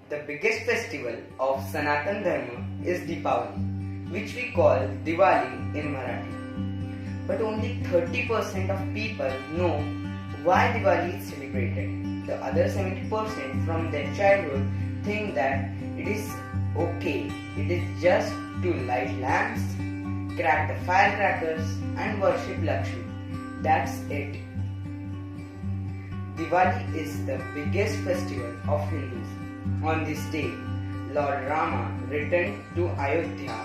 The biggest festival of Sanatan Dharma is Deepavali, which we call Diwali in Marathi. But only 30% of people know why Diwali is celebrated. The other 70% from their childhood think that it is okay, it is just to light lamps, crack the firecrackers and worship Lakshmi. That's it. Diwali is the biggest festival of Hindus. On this day, Lord Rama returned to Ayodhya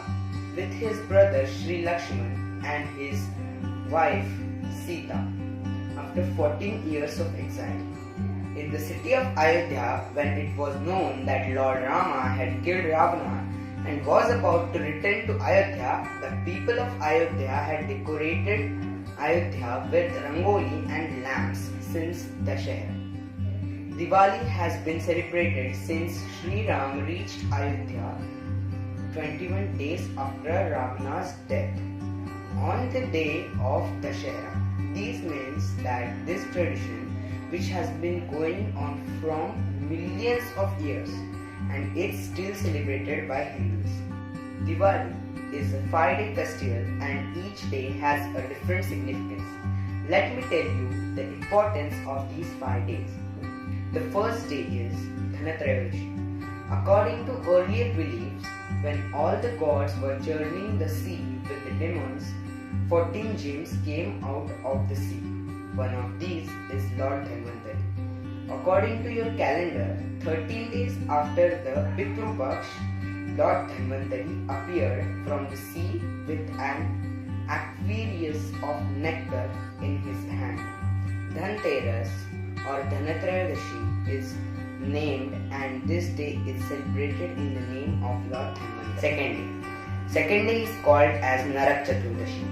with his brother Sri Lakshman and his wife Sita after 14 years of exile. In the city of Ayodhya, when it was known that Lord Rama had killed Ravana and was about to return to Ayodhya, the people of Ayodhya had decorated Ayodhya with rangoli and lamps since Dashera. Diwali has been celebrated since Sri Ram reached Ayodhya 21 days after Ravana's death. On the day of Dashera, this means that this tradition, which has been going on from millions of years and it's still celebrated by Hindus. Diwali is a 5-day festival and each day has a different significance. Let me tell you the importance of these 5 days. The first day is Dhanatrayadashi. According to earlier beliefs, when all the gods were churning the sea with the demons, 14 gems came out of the sea. One of these is Lord Dhanvantari. According to your calendar, 13 days after the Pitru Paksh, Lord Dhanvantari appeared from the sea with an aquarius of nectar in his hand. Dhanteras or Dhanatrayadashi is named and this day is celebrated in the name of Lord Dhanvantari. Second day is called as Narak Chaturdashi.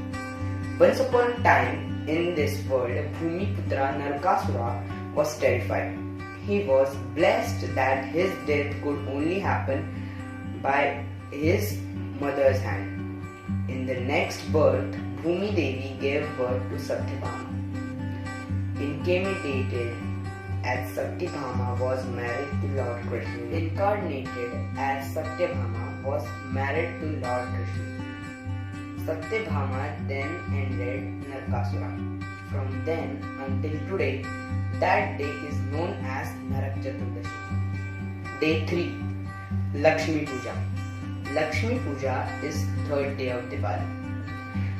Once upon a time in this world, Bhumiputra Narakasura was terrified. He was blessed that his death could only happen by his mother's hand. In the next birth, Bhumi Devi gave birth to Satyabhama. Incarnated as Satyabhama was married to Lord Krishna. Incarnated as Satyabhama was married to Lord Krishna. Satyabhama then ended Narakasura. From then until today, that day is known as Narak Chaturdashi. Day 3. Lakshmi Puja. Lakshmi Puja is third day of Diwali.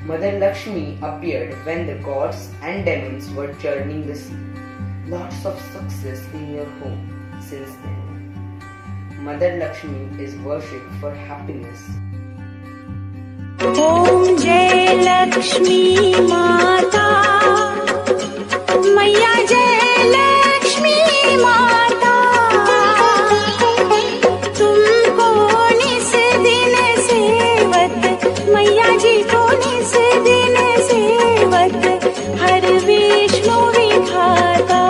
Mother Lakshmi appeared when the gods and demons were churning the sea. Lots of success in your home since then. Mother Lakshmi is worshipped for happiness. Om Jai Lakshmi Mata Maiya Jai Lakshmi Mata Tumko nis din sevat Maiya ji ko nis din sevat Har Vishnu Vidhata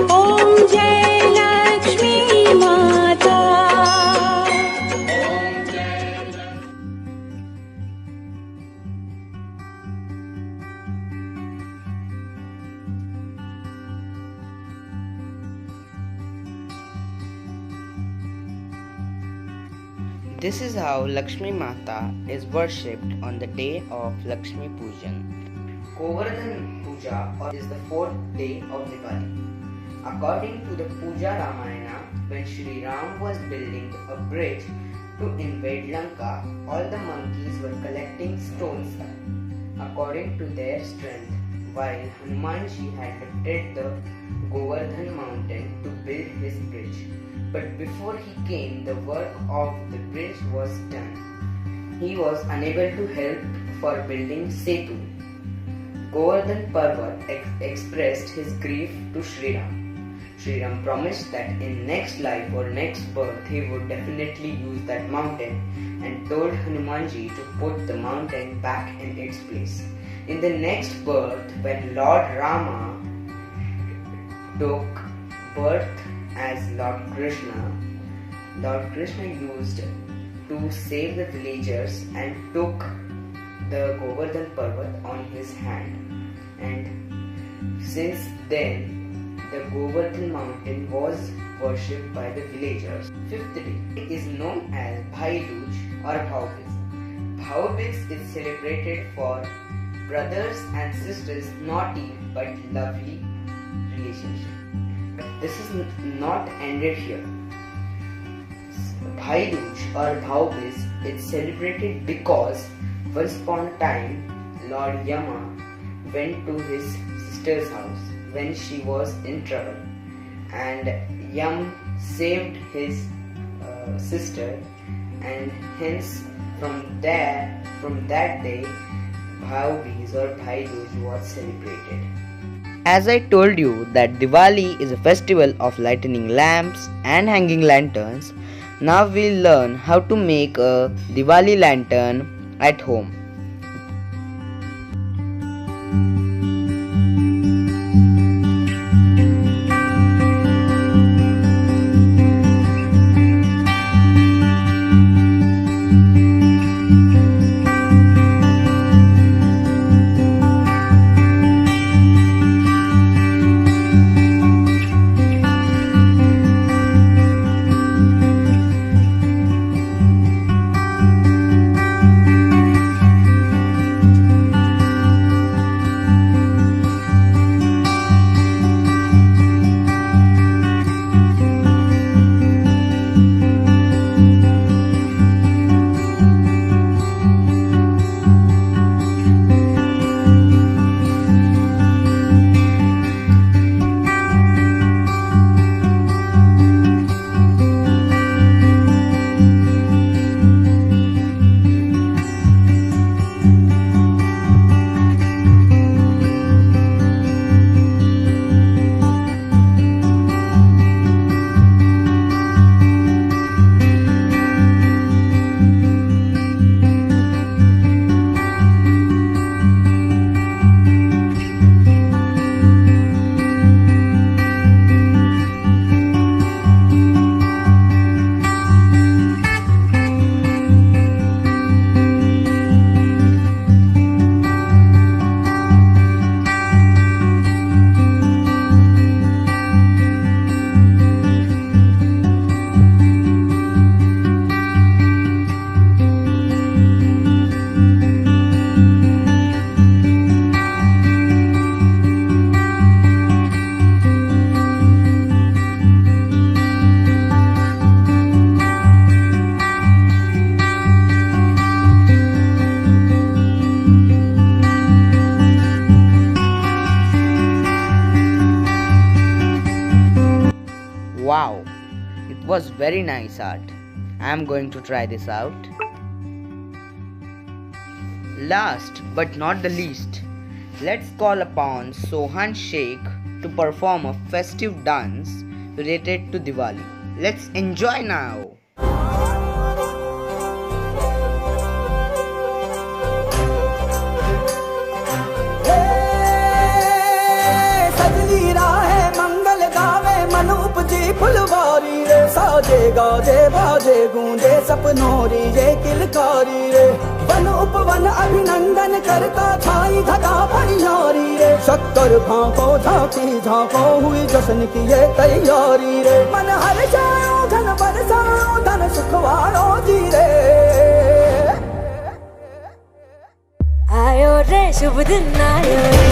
Om Jai Lakshmi Mata. This is how Lakshmi Mata is worshipped on the day of Lakshmi Pujan. Govardhan Puja is the 4th day of Diwali. According to the Puja Ramayana, when Sri Ram was building a bridge to invade Lanka, all the monkeys were collecting stones according to their strength, while Hanumanji had lifted the Govardhan mountain to build his bridge. But before he came, the work of the bridge was done. He was unable to help for building Setu. Govardhan Parvat expressed his grief to Sri Ram. Sri Ram promised that in next life or next birth he would definitely use that mountain and told Hanumanji to put the mountain back in its place. In the next birth, when Lord Rama took birth as Lord Krishna used to save the villagers and took the Govardhan Parvat on his hand. And since then, the Govardhan mountain was worshipped by the villagers. Fifth day is known as Bhai Dooj or Bhau Bij. Bhau Bij is celebrated for brothers and sisters' naughty but lovely relationship. But this is not ended here. Bhai Dooj or Bhau Bij is celebrated because once upon a time Lord Yama went to his sister's house when she was in trouble, and Yam saved his sister, and hence from that day Bhau Bij or Bhai Dooj was celebrated. As I told you that Diwali is a festival of lighting lamps and hanging lanterns, now we'll learn how to make a Diwali lantern at home. Wow, it was very nice art. I am going to try this out. Last but not the least, let's call upon Sohan Sheikh to perform a festive dance related to Diwali. Let's enjoy now. फुलवारी रे साजे गाजे बाजे गूंजे सपनोरी ये किलकारी रे one उपवन अभिनंदन करता छाई घटा भरियारी रे शक्कर भांको झांकी झांको हुई जश्न की ये तैयारी रे मन हर जाओ धन बरसाओ धन सुखवारो जी रे आयो रे शुभ दिन आयो रे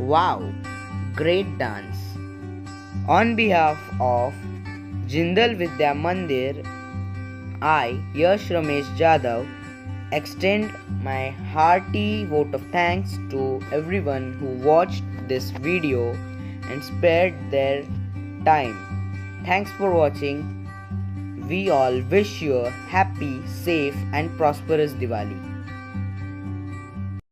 Wow, great dance. On behalf of Jindal Vidya Mandir, I, Yash Ramesh Jadhav, extend my hearty vote of thanks to everyone who watched this video and spared their time. Thanks for watching. We all wish you a happy, safe and prosperous Diwali.